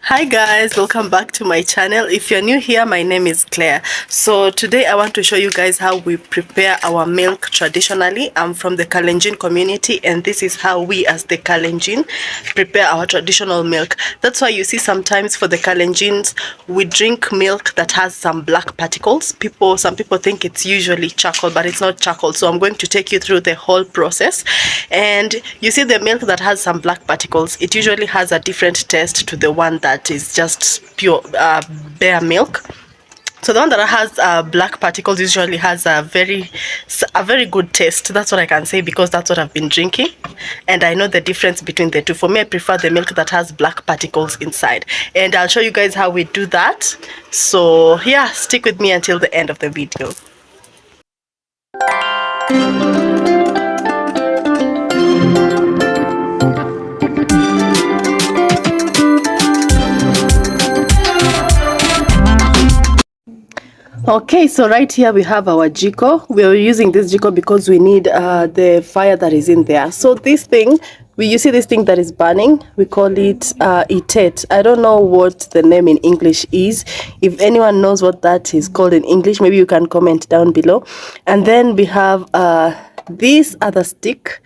Hi guys, welcome back to my channel. If you're new here, my name is Claire. So today I want to show you guys how we prepare our milk traditionally. I'm from the Kalenjin community and this is how we as the Kalenjin prepare our traditional milk. That's why you see sometimes for the Kalenjins we drink milk that has some black particles. Some people think it's usually charcoal, but it's not charcoal. So I'm going to take you through the whole process. And you see the milk that has some black particles, it usually has a different taste to the one that is just pure bare milk. So the one that has black particles usually has a very good taste. That's what I can say because that's what I've been drinking, and I know the difference between the two. For me, I prefer the milk that has black particles inside, and I'll show you guys how we do that. So yeah, stick with me until the end of the video. Okay, so right here we have our jiko. We are using this jiko because we need the fire that is in there. So this thing, you see this thing that is burning, we call it itet. I don't know what the name in English is. If anyone knows what that is called in English, maybe you can comment down below. And then we have this other stick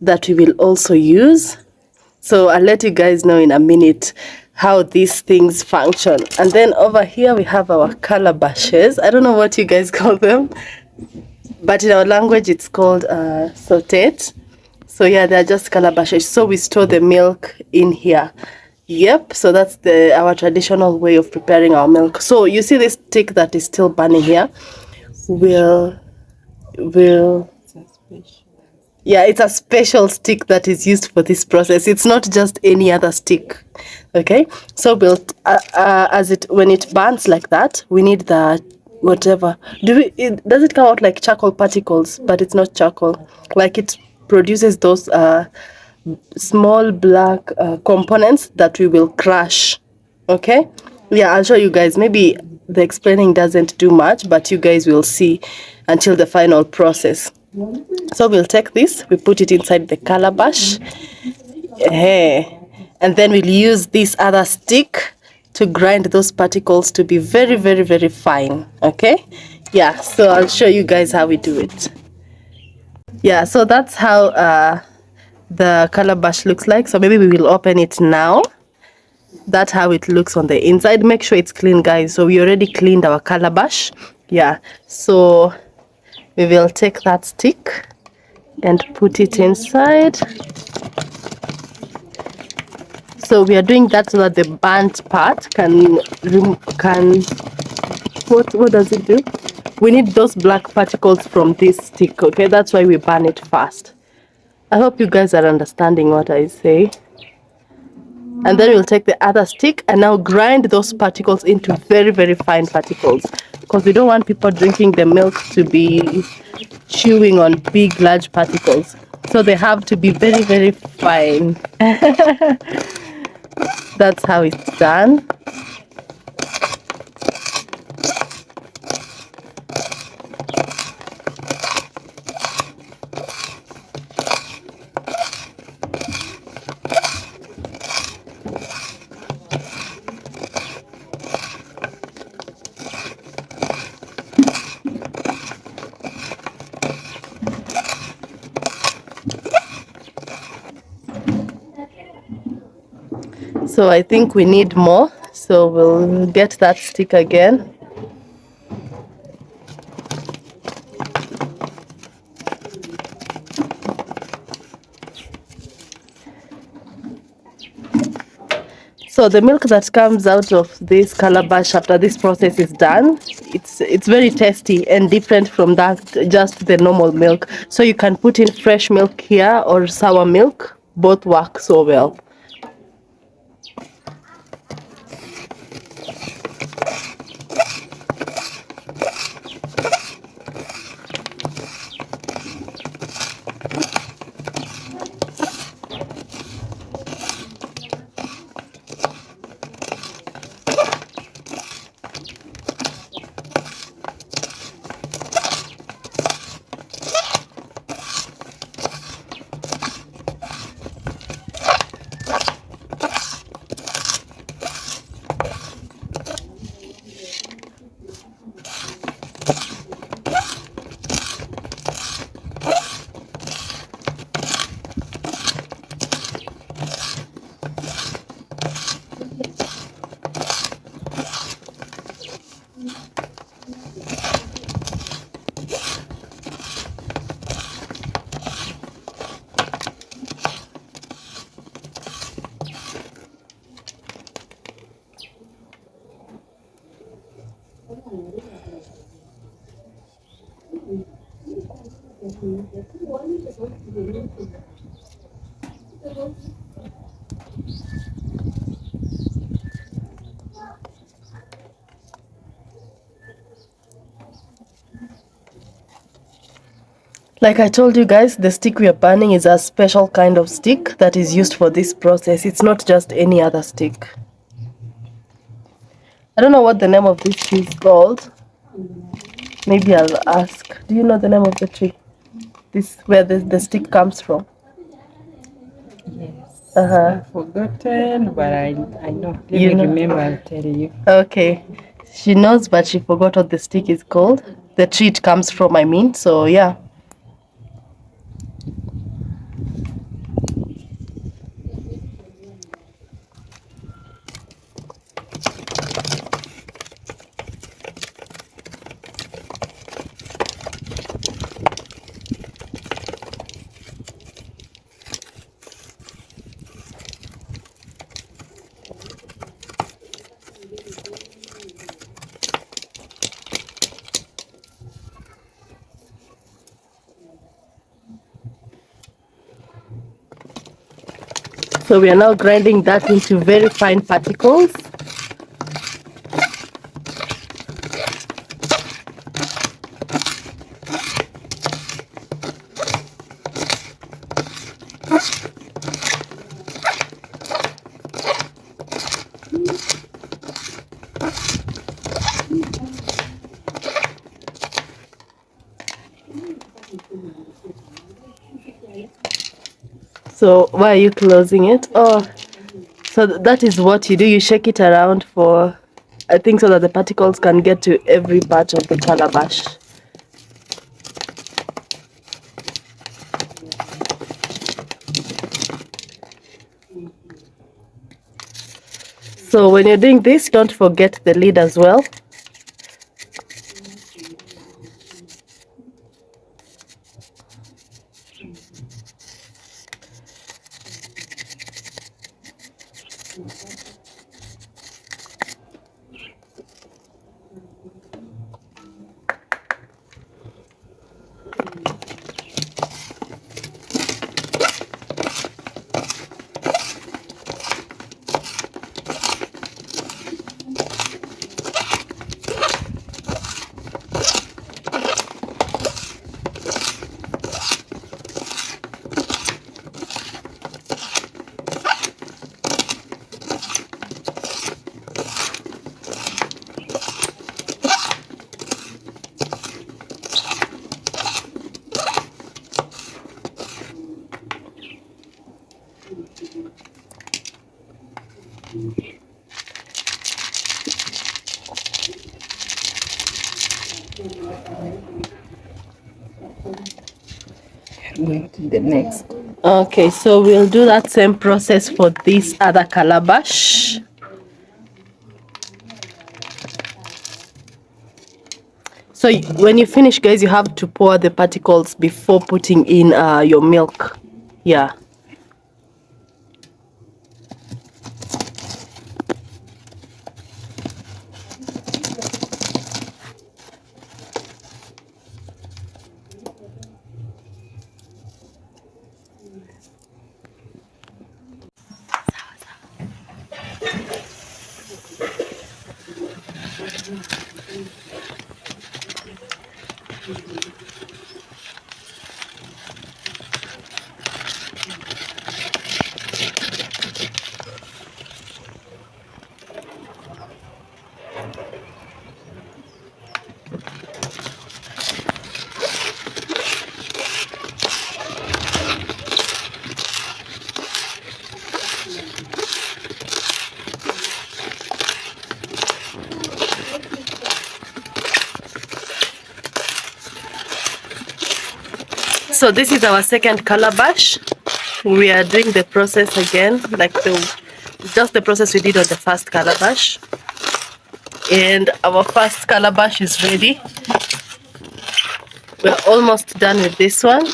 that we will also use. So I'll let you guys know in a minute how these things function. And then over here we have our calabashes. I don't know what you guys call them, but in our language it's called sautet. So yeah, they're just calabashes. So we store the milk in here. Yep, so that's our traditional way of preparing our milk. So you see this stick that is still burning here. Will Yeah, it's a special stick that is used for this process. It's not just any other stick. Okay, so when it burns like that, we need the whatever. Does it come out like charcoal particles? But it's not charcoal. Like it produces those small black components that we will crush. Okay, yeah, I'll show you guys. Maybe the explaining doesn't do much, but you guys will see until the final process. So we'll take this, we put it inside the calabash, and then we'll use this other stick to grind those particles to be very, very, very fine. Okay, yeah, so I'll show you guys how we do it. Yeah, so that's how the calabash looks like. So maybe we will open it now. That's how it looks on the inside. Make sure it's clean, guys. So we already cleaned our calabash. Yeah, so we will take that stick and put it inside. So we are doing that so that the burnt part can what does it do? We need those black particles from this stick. Okay, that's why we burn it first. I hope you guys are understanding what I say. And then we'll take the other stick and now grind those particles into very, very fine particles, because we don't want people drinking the milk to be chewing on big, large particles. So they have to be very, very fine. That's how it's done. So I think we need more. So we'll get that stick again. So the milk that comes out of this calabash after this process is done, it's very tasty and different from that just the normal milk. So you can put in fresh milk here or sour milk, both work so well. Like I told you guys, the stick we are burning is a special kind of stick that is used for this process. It's not just any other stick. I don't know what the name of this tree is called. Maybe I'll ask. Do you know the name of the tree? This where the stick comes from? Yes. Uh-huh. I've forgotten, but I know. Let You me know. remember, I'll tell you. Okay. She knows, but she forgot what the stick is called. The tree it comes from, I mean. So yeah. So we are now grinding that into very fine particles. So why are you closing it? Oh, so that is what you do. You shake it around for, I think, so that the particles can get to every part of the calabash. So when you're doing this, don't forget the lid as well. Going to the next. Okay, so we'll do that same process for this other calabash. So when you finish, guys, you have to pour the particles before putting in your milk. Yeah. So this is our second calabash. We are doing the process again, like just the process we did on the first calabash. And our first calabash is ready. We're almost done with this one.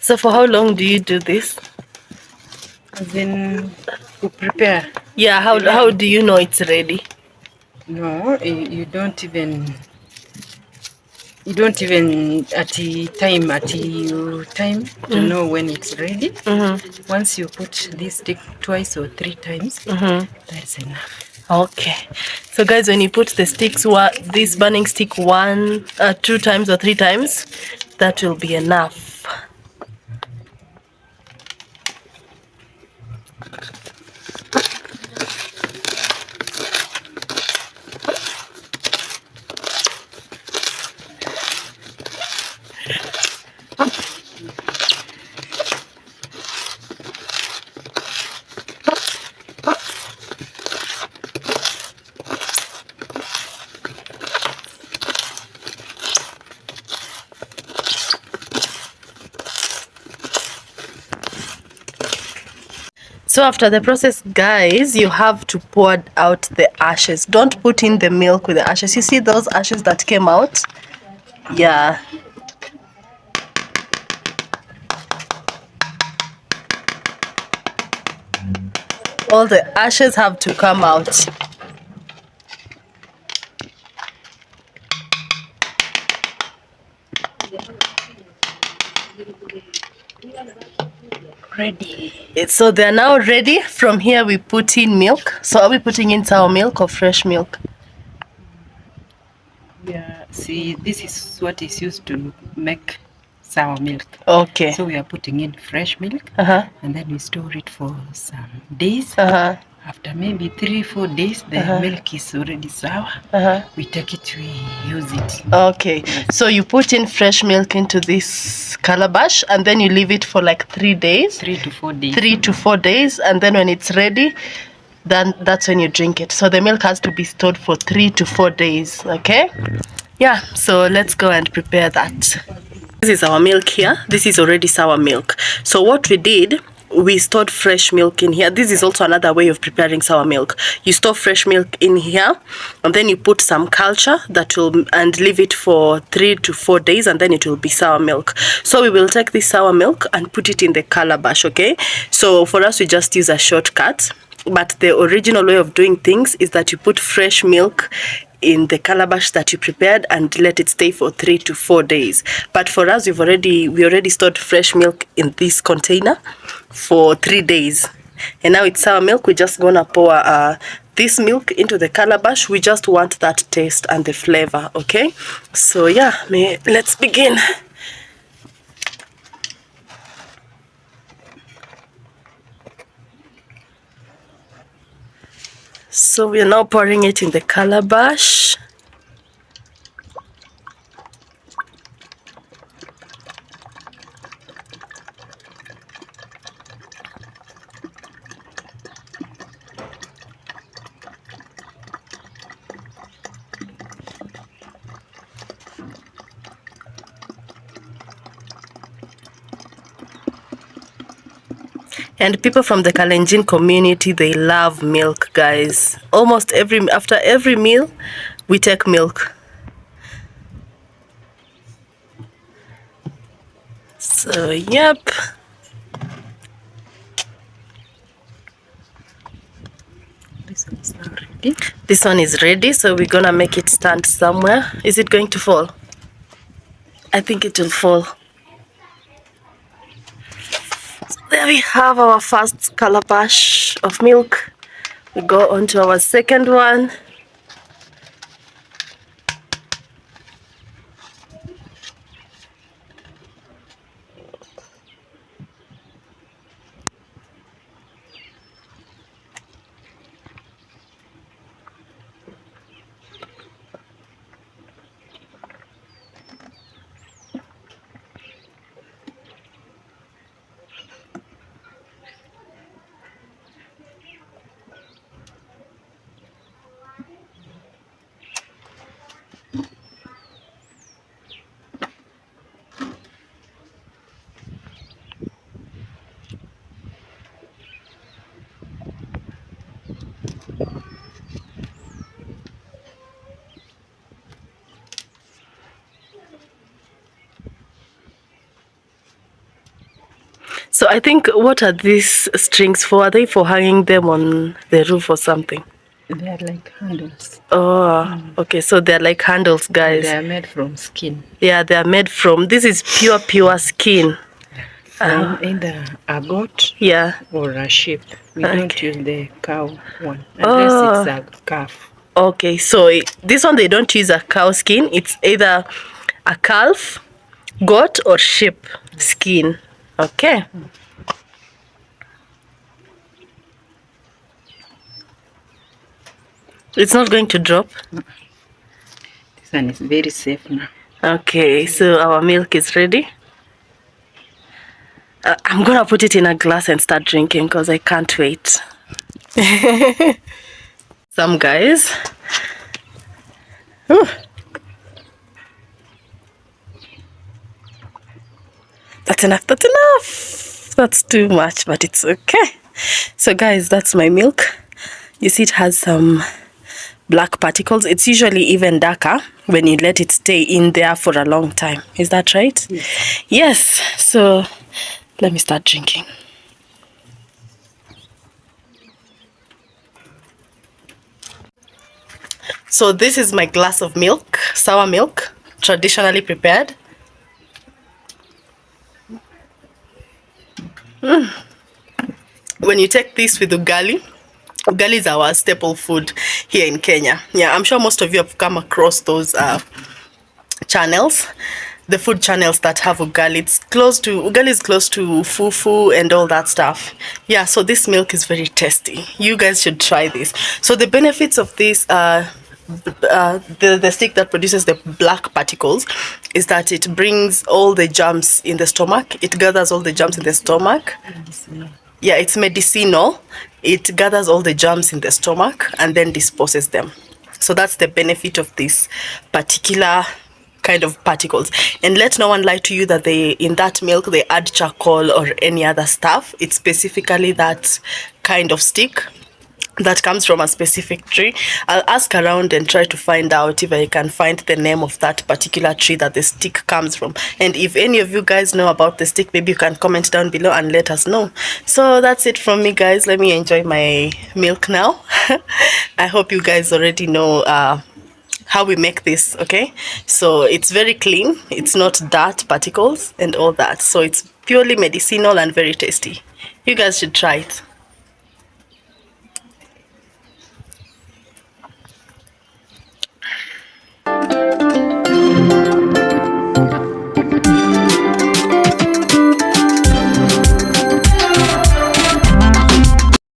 So for how long do you do this? As in to prepare. Yeah, how do you know it's ready? No, you don't even at the time to know when it's ready. Once you put this stick twice or 3 times, that's enough. Okay, so guys, when you put the sticks, this burning stick 2 times or 3 times, that will be enough. So after the process, guys, you have to pour out the ashes. Don't put in the milk with the ashes. You see those ashes that came out? Yeah. All the ashes have to come out. Ready. So they're now ready. From here we put in milk. So are we putting in sour milk or fresh milk? Yeah, see, this is what is used to make sour milk. Okay. So we are putting in fresh milk, Uh-huh. and then we store it for some days. Uh-huh. After maybe 3-4 days, the milk is already sour. We take it, we use it. Okay. So you put in fresh milk into this calabash and then you leave it for like 3 days. 3 to 4 days. 3 to 4 days, and then when it's ready, then that's when you drink it. So the milk has to be stored for 3 to 4 days. Okay. Yeah, so let's go and prepare that. This is our milk here. This is already sour milk. So what we did, we stored fresh milk in here. This is also another way of preparing sour milk. You store fresh milk in here, and then you put some culture and leave it for 3 to 4 days, and then it will be sour milk. So we will take this sour milk and put it in the calabash. Okay, so for us we just use a shortcut, but the original way of doing things is that you put fresh milk in the calabash that you prepared and let it stay for 3 to 4 days. But for us, we already stored fresh milk in this container for 3 days, and now it's sour milk. We're just gonna pour this milk into the calabash. We just want that taste and the flavor. Okay, so yeah, let's begin. So we are now pouring it in the calabash. And people from the Kalenjin community, they love milk, guys. Almost after every meal, we take milk. So, yep. This one is now ready. This one is ready, so we're gonna make it stand somewhere. Is it going to fall? I think it will fall. There we have our first calabash of milk. We go on to our second one. So I think, what are these strings for? Are they for hanging them on the roof or something? They are like handles. Oh, okay. So they're like handles, guys. They are made from skin. Yeah, they are made from, this is pure skin. From either a goat Yeah. or a sheep. We don't Okay. use the cow one unless it's a calf. Okay, so this one they don't use a cow skin. It's either a calf, goat, or sheep skin. Okay. It's not going to drop. This one is very safe now. Okay, so our milk is ready. I'm gonna put it in a glass and start drinking because I can't wait. Some guys. Ooh. That's enough, that's enough. That's too much, but it's okay. So guys, that's my milk. You see it has some black particles. It's usually even darker when you let it stay in there for a long time. Is that right? Yes. So let me start drinking. So this is my glass of milk, sour milk, traditionally prepared. When you take this with ugali, ugali is our staple food here in Kenya. Yeah, I'm sure most of you have come across those channels, the food channels that have ugali. Ugali is close to fufu and all that stuff. Yeah, so this milk is very tasty. You guys should try this. So the benefits of this the stick that produces the black particles is that it brings all the germs in the stomach. It gathers all the germs in the stomach. Yeah, it's medicinal. It gathers all the germs in the stomach and then disposes them. So that's the benefit of this particular kind of particles. And let no one lie to you that they in that milk they add charcoal or any other stuff. It's specifically that kind of stick that comes from a specific tree. I'll ask around and try to find out if I can find the name of that particular tree that the stick comes from. And if any of you guys know about the stick, maybe you can comment down below and let us know. So that's it from me, guys. Let me enjoy my milk now. I hope you guys already know how we make this. Okay, so it's very clean, it's not dirt particles and all that, so it's purely medicinal and very tasty. You guys should try it.